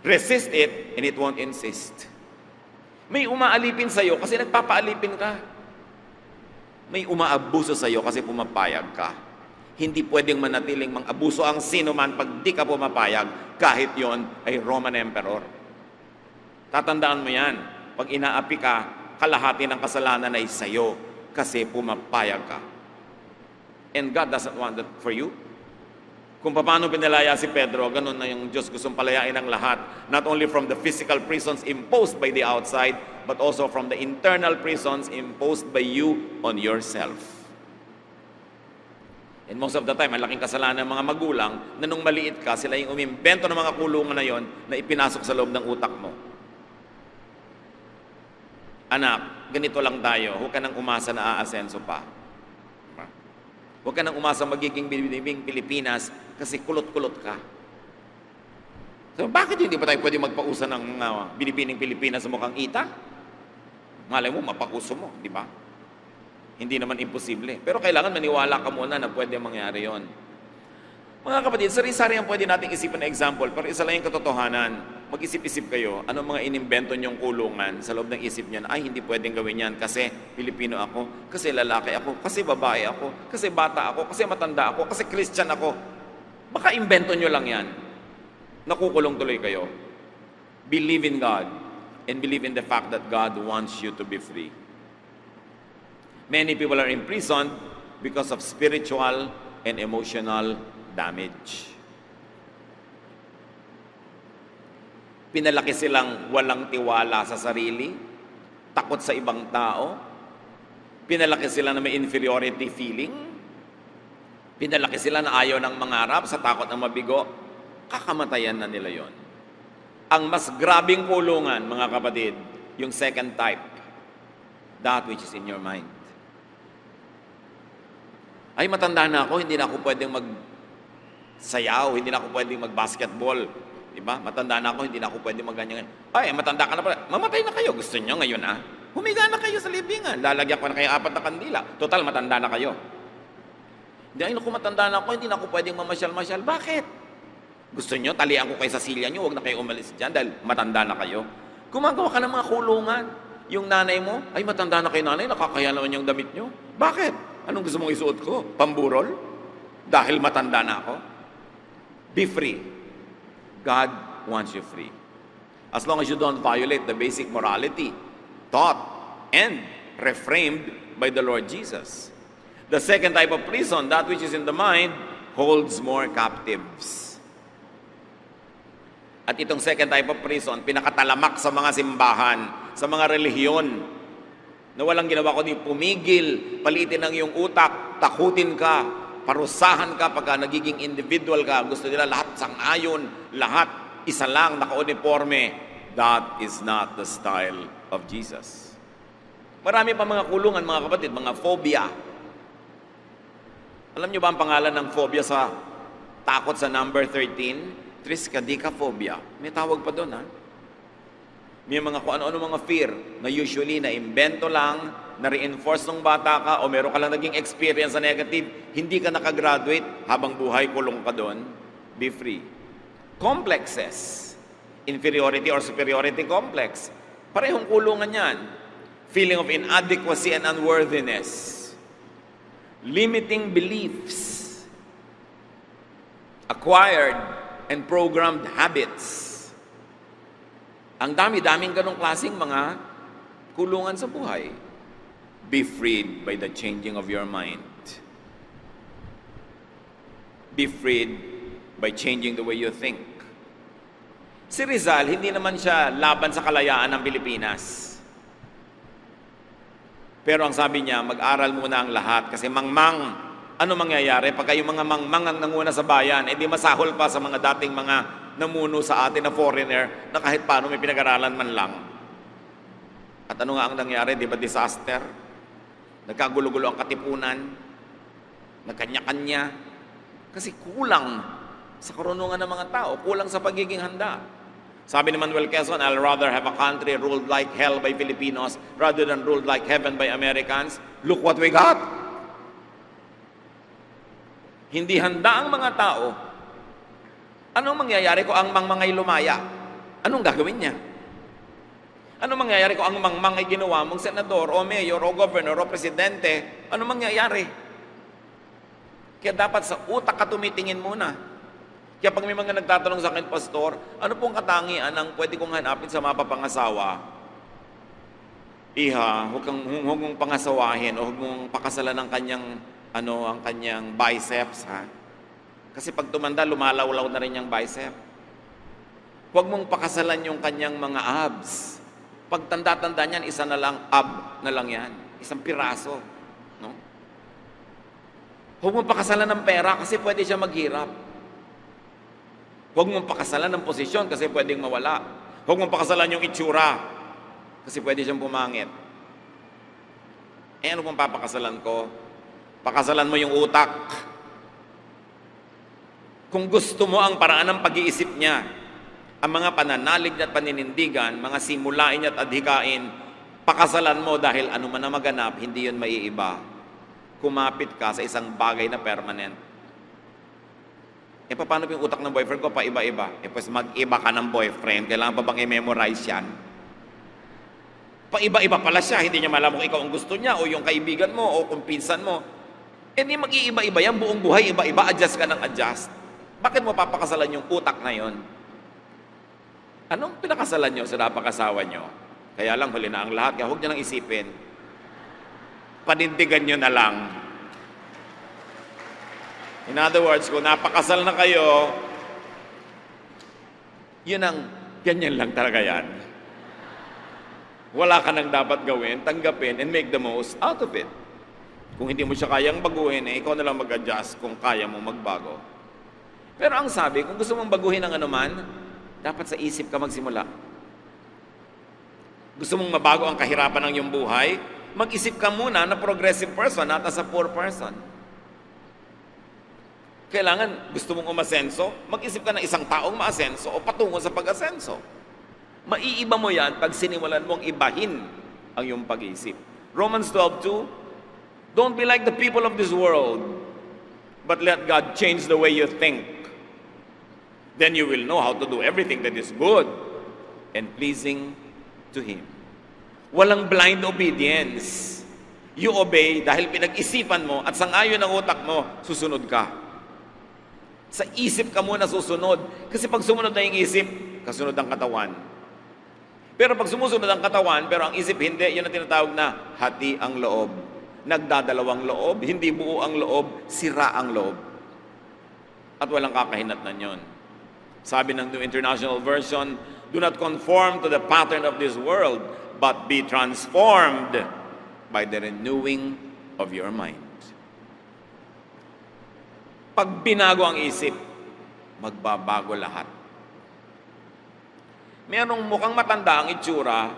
Resist it, and it won't insist. May umaalipin sa'yo kasi nagpapaalipin ka. May umaabuso sa'yo kasi pumapayag ka. Hindi pwedeng manatiling mang-abuso ang sino man pag di ka pumapayag, kahit yon ay Roman Emperor. Tatandaan mo yan. Pag inaapi ka, kalahati ng kasalanan ay sa'yo kasi pumapayag ka. And God doesn't want that for you. Kung paano pinalaya si Pedro, ganun na yung Diyos gustong palayain ng lahat. Not only from the physical prisons imposed by the outside, but also from the internal prisons imposed by you on yourself. And most of the time, malaking kasalanan ng mga magulang na nung maliit ka, sila yung umimbento ng mga kulungan na yon na ipinasok sa loob ng utak mo. Anak, ganito lang tayo. Huwag ka nang umasa na aasenso pa. Huwag ka nang umasa magiging binibing Pilipinas kasi kulot-kulot ka. So, bakit hindi ba tayo pwede magpausa ng binibining Pilipinas sa mukhang ita? Malay mo, mapauso mo, di ba? Hindi naman imposible. Pero kailangan maniwala ka muna na pwede mangyari yon. Mga kapatid, sari-sari ang pwede nating isipin na example, pero isa lang yung katotohanan. Mag-isip-isip kayo, anong mga inimbento niyong kulungan sa loob ng isip niyan, ay hindi pwedeng gawin yan kasi Pilipino ako, kasi lalaki ako, kasi babae ako, kasi bata ako, kasi matanda ako, kasi Christian ako. Baka imbento niyo lang yan. Nakukulong tuloy kayo. Believe in God and believe in the fact that God wants you to be free. Many people are imprisoned because of spiritual and emotional damage. Pinalaki silang walang tiwala sa sarili, takot sa ibang tao. Pinalaki sila na may inferiority feeling. Pinalaki sila na ayaw ng mangarap sa takot ng mabigo. Kakamatayan na nila yon. Ang mas grabing kulungan, mga kapatid, yung second type. that which is in your mind. Ay, matanda na ako, hindi na ako pwedeng magsayaw, hindi na ako pwedeng mag-basketball. Diba? Matanda na ako, hindi na ako pwedeng mag-ganyan. Ay, matanda ka na pala. Mamatay na kayo. Gusto nyo ngayon, Humiga na kayo sa libingan. Lalagyan ko na kayo 4 na kandila. Total, matanda na kayo. Hindi, ay, naku, matanda na ako, hindi na ako pwedeng mamasyal-masyal. Bakit? Gusto nyo, talian ko kayo sa silya nyo, huwag na kayo umalis dyan dahil matanda na kayo. Gumagawa ka ng mga kulungan. Yung nanay mo, ay, matanda na kayo nanay, nakakaya naman yung damit nyo. Bakit? Anong gusto mong isuot ko? Pamburol? Dahil matanda na ako? Be free. God wants you free. As long as you don't violate the basic morality taught and reframed by the Lord Jesus. The second type of prison, that which is in the mind, holds more captives. At itong second type of prison, pinakatalamak sa mga simbahan, sa mga relihiyon, na walang ginawa kundi pumigil, palitin ang iyong utak, takutin ka, parusahan ka pagka nagiging individual ka. Gusto nila lahat sang-ayon, lahat isa lang, naka-uniforme. That is not the style of Jesus. Marami pa mga kulungan, mga kapatid, mga phobia. Alam niyo ba ang pangalan ng phobia sa takot sa number 13? Triskaidekaphobia. May tawag pa doon, May mga kung ano-ano mga fear na usually na-invento lang, na-reinforce ng bata ka, o meron ka lang naging experience na negative, hindi ka nakagraduate, habang buhay kulong ka doon, be free. Complexes, inferiority or superiority complex, parehong kulungan yan. Feeling of inadequacy and unworthiness. Limiting beliefs. Acquired and programmed habits. Ang dami-daming ganong klaseng mga kulungan sa buhay. Be freed by the changing of your mind. Be freed by changing the way you think. Si Rizal, hindi naman siya laban sa kalayaan ng Pilipinas. Pero ang sabi niya, mag-aral muna ang lahat kasi mangmang, ano mangyayari? Pagka yung mga mangmang ang nanguna sa bayan, di masahol pa sa mga dating mga namuno sa atin na foreigner na kahit paano may pinag-aralan man lang. At ano nga ang nangyari? Di ba disaster? Nagkagulo-gulo ang katipunan, nagkanya-kanya, kasi kulang sa karunungan ng mga tao, kulang sa pagiging handa. Sabi ni Manuel Quezon, I'll rather have a country ruled like hell by Filipinos rather than ruled like heaven by Americans. Look what we got! Hindi handa ang mga tao. Anong mangyayari kung ang mangmang ay lumaya? Anong gagawin niya? Anong mangyayari kung ang mangmang ay ginawa mong senador o mayor o governor o presidente? Anong mangyayari? Kaya dapat sa utak ka tumitingin muna. Kaya pag may mga nagtatanong sa akin, Pastor, ano pong katangian ang pwede kong hanapin sa mapapangasawa? Iha, huwag mong pangasawahin o huwag mong pakasalan ng ang kanyang biceps, Kasi pag tumanda, lumalawlaw na rin yung bicep. Huwag mong pakasalan yung kanyang mga abs. Pag tanda-tanda niyan, isa na lang, ab na lang yan. Isang piraso. No? Huwag mong pakasalan ng pera kasi pwede siya maghirap. Huwag mong pakasalan ng posisyon kasi pwedeng mawala. Huwag mong pakasalan yung itsura kasi pwede siyang pumangit. Ano pong papakasalan ko? Pakasalan mo yung utak. Kung gusto mo ang paraan ng pag-iisip niya, ang mga pananalig at paninindigan, mga simulain at adhikain, pakasalan mo dahil ano man na maganap, hindi yun maiiba. Kumapit ka sa isang bagay na permanent. Paano yung utak ng boyfriend ko? Paiba-iba. Pues mag-iba ka ng boyfriend. Kailangan pa bang i-memorize yan? Paiba-iba pala siya. Hindi niya malam kung ikaw ang gusto niya o yung kaibigan mo o kung pinsan mo. Di mag-iiba-iba yan. Buong buhay, iba-iba. Adjust ka ng adjust. Bakit mo papakasalan yung utak na yon? Anong pinakasalan nyo sa napakasawa nyo? Kaya lang, huli na ang lahat. Kaya huwag nyo nang isipin. Panindigan nyo na lang. In other words, kung napakasal na kayo, ganyan lang talaga yan. Wala ka nang dapat gawin, tanggapin, and make the most out of it. Kung hindi mo siya kayang baguhin, ikaw na lang mag-adjust kung kaya mo magbago. Pero ang sabi, kung gusto mong baguhin ang anuman, dapat sa isip ka magsimula. Gusto mong mabago ang kahirapan ng iyong buhay, mag-isip ka muna na progressive person, not as a poor person. Kailangan, gusto mong umasenso, mag-isip ka ng isang taong maasenso o patungo sa pag-asenso. Maiiba mo yan pag sinimulan mong ibahin ang iyong pag-iisip. Romans 12:2, don't be like the people of this world, but let God change the way you think. Then you will know how to do everything that is good and pleasing to Him. Walang blind obedience. You obey dahil pinag-isipan mo at sangayon ng utak mo, susunod ka. Sa isip ka muna susunod. Kasi pag sumunod na yung isip, kasunod ang katawan. Pero pag sumusunod ang katawan, pero ang isip hindi, yun ang tinatawag na hati ang loob. Nagdadalawang loob, hindi buo ang loob, sira ang loob. At walang kakahinatnan yun. Sabi ng New International Version, do not conform to the pattern of this world, but be transformed by the renewing of your mind. Pag binago ang isip, magbabago lahat. Merong mukhang matanda ang itsura,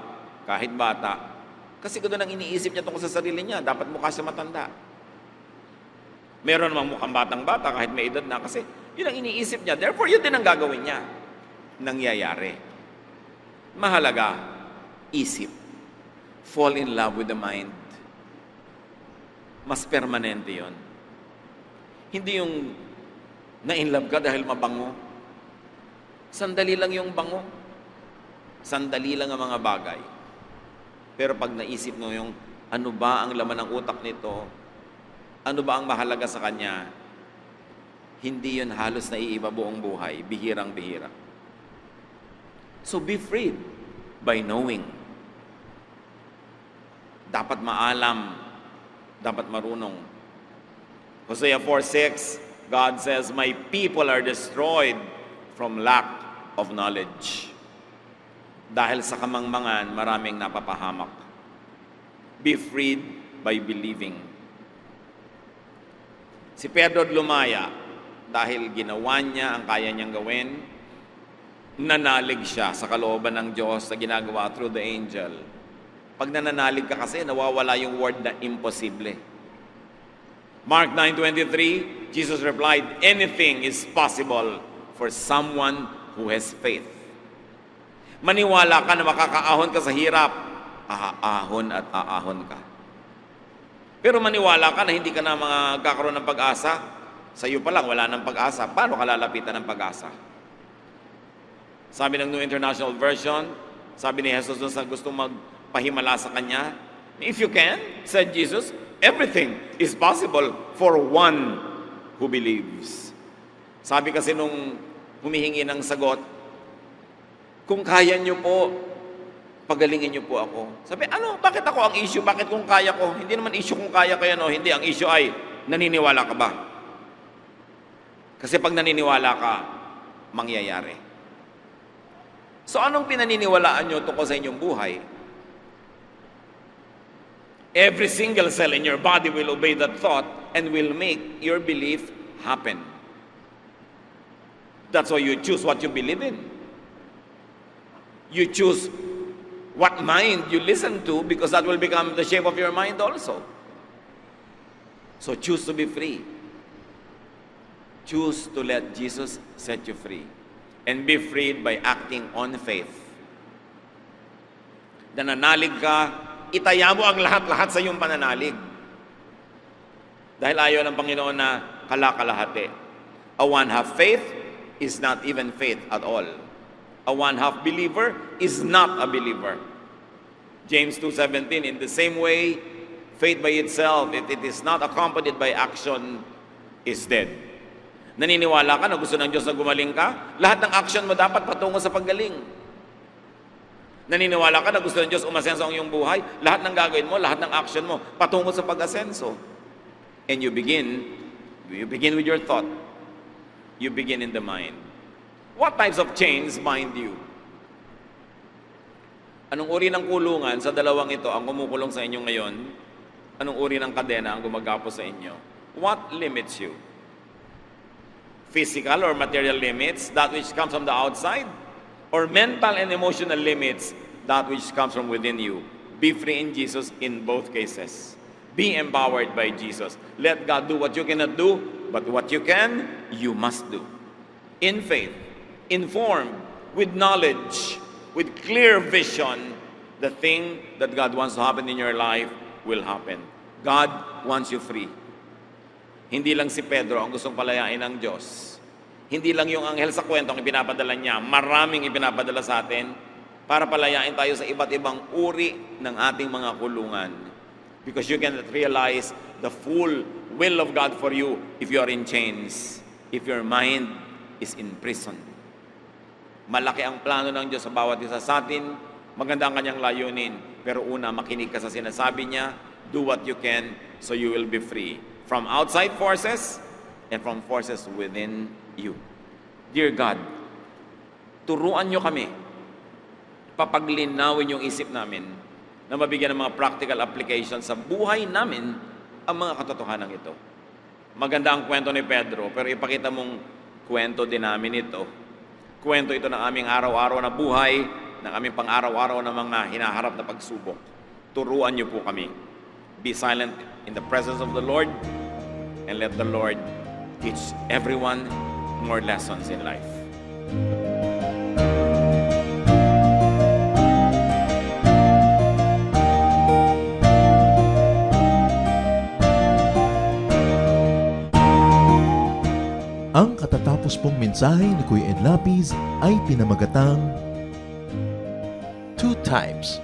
kahit bata, kasi ganoon ang iniisip niya tungkol sa sarili niya, dapat mukha siya matanda. Meron namang mukhang batang-bata kahit may edad na, kasi yun ang iniisip niya, therefore yun din ang gagawin niya. Nangyayari. Mahalaga, isip. Fall in love with the mind. Mas permanente yun. Hindi yung na-inlove ka dahil mabango. Sandali lang yung bango. Sandali lang ang mga bagay. Pero pag naisip mo yung ano ba ang laman ng utak nito, ano ba ang mahalaga sa kanya, hindi yun halos naiiba buong buhay, bihirang-bihira. So be freed by knowing. Dapat maalam, dapat marunong. Hosea 4:6, God says, my people are destroyed from lack of knowledge. Dahil sa kamangmangan, maraming napapahamak. Be freed by believing. Si Pedro lumaya dahil ginawa niya ang kaya niyang gawin, nanalig siya sa kalooban ng Diyos na ginagawa through the angel. Pag nananalig ka kasi, nawawala yung word na imposible. Mark 9:23, Jesus replied, anything is possible for someone who has faith. Maniwala ka na makakaahon ka sa hirap, aahon at aahon ka. Pero maniwala ka na hindi ka na magkakaroon ng pag-asa, sa iyo pa lang wala ng pag-asa, paano ka lalapitan ng pag-asa? Sabi ng New International Version, sabi ni Jesus doon sa gustong magpahimala sa kanya, if you can, said Jesus, everything is possible for one who believes. Sabi kasi nung humihingi ng sagot, kung kaya niyo po, pagalingin niyo po ako. Sabi, ano, bakit ako ang issue? Bakit kung kaya ko? Hindi naman issue kung kaya kaya, no? Hindi, ang issue ay, naniniwala ka ba? Kasi pag naniniwala ka, mangyayari. So anong pinaniniwalaan niyo tungkol sa inyong buhay? Every single cell in your body will obey that thought and will make your belief happen. That's why you choose what you believe in. You choose what mind you listen to because that will become the shape of your mind also. So choose to be free. Choose to let Jesus set you free. And be freed by acting on faith. Nananalig ka, itaya mo ang lahat-lahat sa iyong pananalig. Dahil ayaw ng Panginoon na kalakalahati. A one-half faith is not even faith at all. A one-half believer is not a believer. James 2:17, in the same way, faith by itself, if it is not accompanied by action, is dead. Naniniwala ka na gusto ng Diyos na gumaling ka? Lahat ng action mo dapat patungo sa paggaling. Naniniwala ka na gusto ng Diyos umasenso ang iyong buhay? Lahat ng gagawin mo, lahat ng action mo, patungo sa pag-asenso. And you begin with your thought. You begin in the mind. What types of chains bind you? Anong uri ng kulungan sa dalawang ito ang kumukulong sa inyo ngayon? Anong uri ng kadena ang gumagapo sa inyo? What limits you? Physical or material limits, that which comes from the outside? Or mental and emotional limits, that which comes from within you? Be free in Jesus in both cases. Be empowered by Jesus. Let God do what you cannot do, but what you can, you must do. In faith, informed, with knowledge, with clear vision, the thing that God wants to happen in your life will happen. God wants you free. Hindi lang si Pedro ang gustong palayain ng Diyos. Hindi lang yung anghel sa kwento ang ipinapadala niya. Maraming ipinapadala sa atin para palayain tayo sa iba't ibang uri ng ating mga kulungan. Because you cannot realize the full will of God for you if you are in chains, if your mind is in prison. Malaki ang plano ng Diyos sa bawat isa sa atin. Maganda ang kanyang layunin. Pero una, makinig ka sa sinasabi niya. Do what you can so you will be free. From outside forces and from forces within you. Dear God, turuan niyo kami. Papaglinawin yung isip namin na mabigyan ng mga practical application sa buhay namin ang mga katotohanan ito. Maganda ang kwento ni Pedro, pero ipakita mong kwento din namin ito. Kwento ito ng aming araw-araw na buhay, ng aming pang-araw-araw na mga hinaharap na pagsubok. Turuan niyo po kami. Be silent in the presence of the Lord and let the Lord teach everyone more lessons in life. Ang katatapos pong mensahe ni Kuya Ed Lapiz ay pinamagatang Two Times.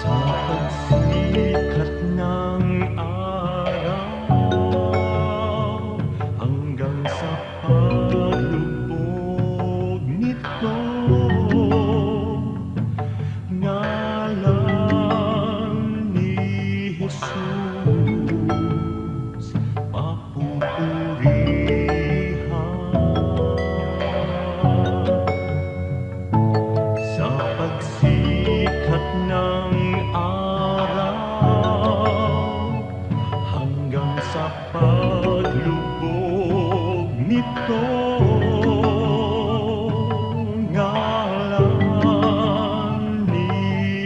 Sa pagsikat ng araw hanggang sa paglubog nito, ngalan ni Jesus papupurihan. Sa pagsikat ng araw hanggang sa paglubog nito, ngalan ni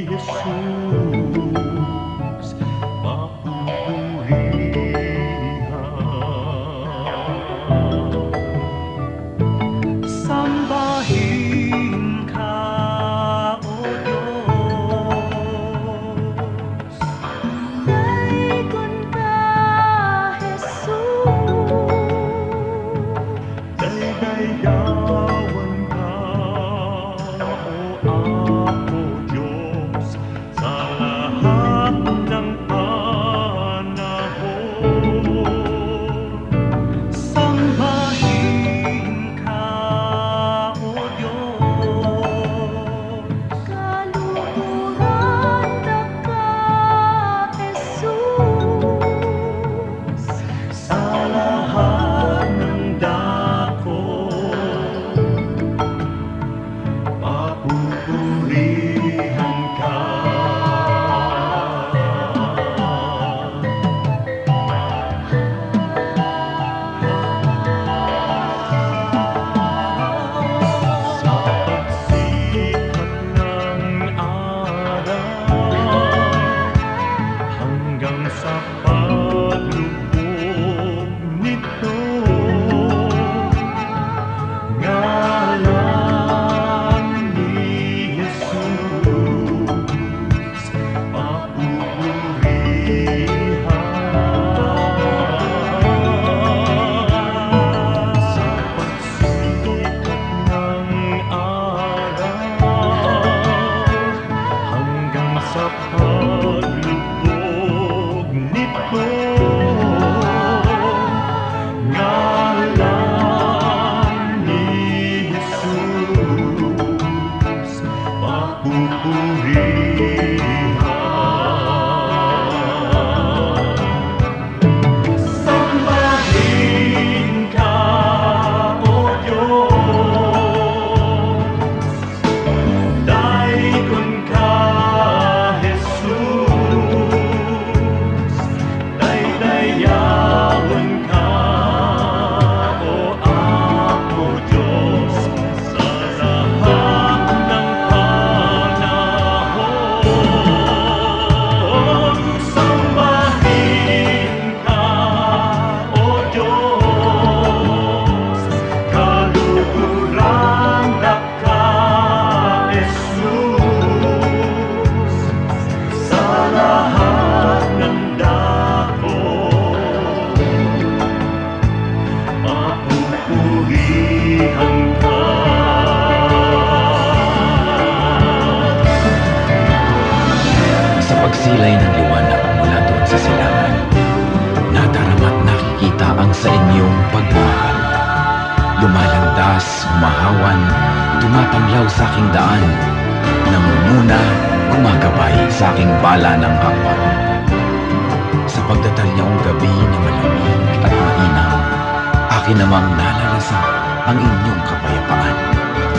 Jesus papupurihan. Sambahin ka, O Diyos. Daikon ka, Jesus. Daydayawan ka, O Apo Diyos, sa lahat ng panahon. Sambahin ka, O Diyos. Kaluhuran ka, Jesus. Sa lahat ng dako papurihan ka. Sa pagsilay ng liwanag mula doon sa silangan, nadarama't nakikita ang sa inyong pagmamahal. Lumalandas, humahawan, tumatanglaw sa aking daan, namumuna, gumagabay sa aking bala ng hakbang. Sa pagdatalyaong gabi na malamig at mainam, akin namang nalalasan ang inyong kapayapaan.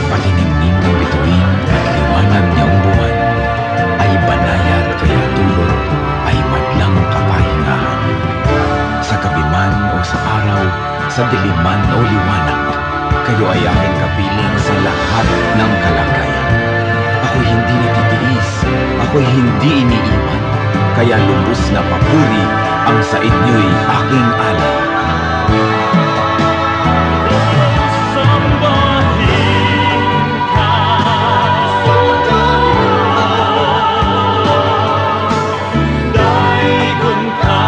Patinimnim ng bituin at liwanag niyang buwan, ay banayad kaya tulog ay madlang kapahingahan. Sa gabi man o sa araw, sa dilim man o liwanag, kayo ay aking kapiling sa lahat ng kalagayan. Ako'y hindi natitiis, ako'y hindi iniiwan, kaya lubos na papuri ang sa inyo'y aking alay. Sambahin ka, daigod ka,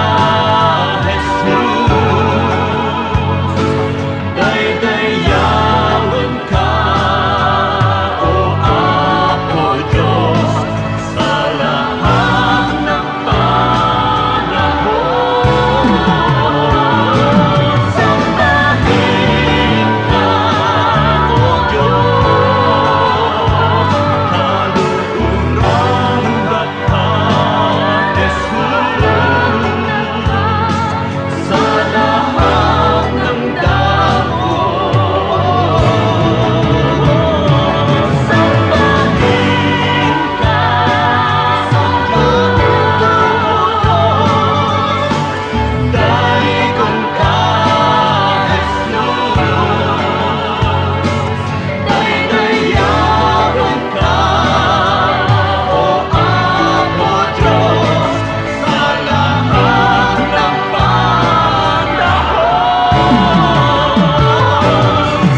Jesus. Daydayawan ka, o Apo Diyos, sa lahat ng panahon. Sambahin ka, o Diyos, kaluurang dapat, Jesus, sa lahat ng dahon. Sambahin ka, o Diyos, daigod ka, Jesus. Daydayawan ka, o Apo Diyos, sa lahat ng panahon.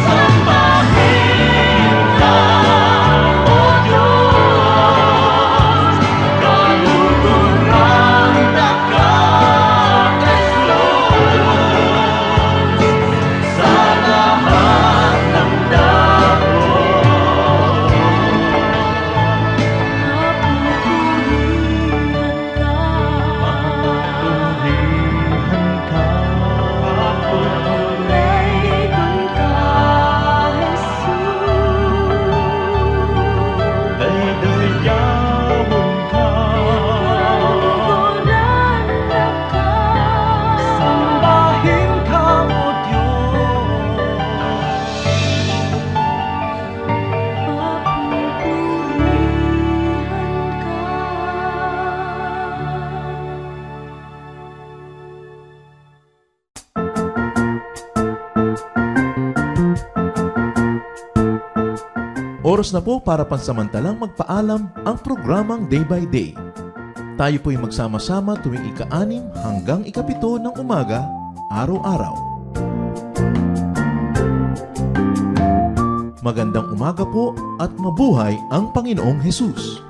Sambahin ka, o Diyos, kalulurang dagat, Jesus, sa lahat ng papurihan ka, daydayawan ka, sambahin ka, o Diyos. Oras na po para pansamantalang magpaalam ang programang Day by Day. Tayo po'y magsama-sama tuwing ika-6 hanggang ika-7 ng umaga, araw-araw. Magandang umaga po at mabuhay ang Panginoong Hesus!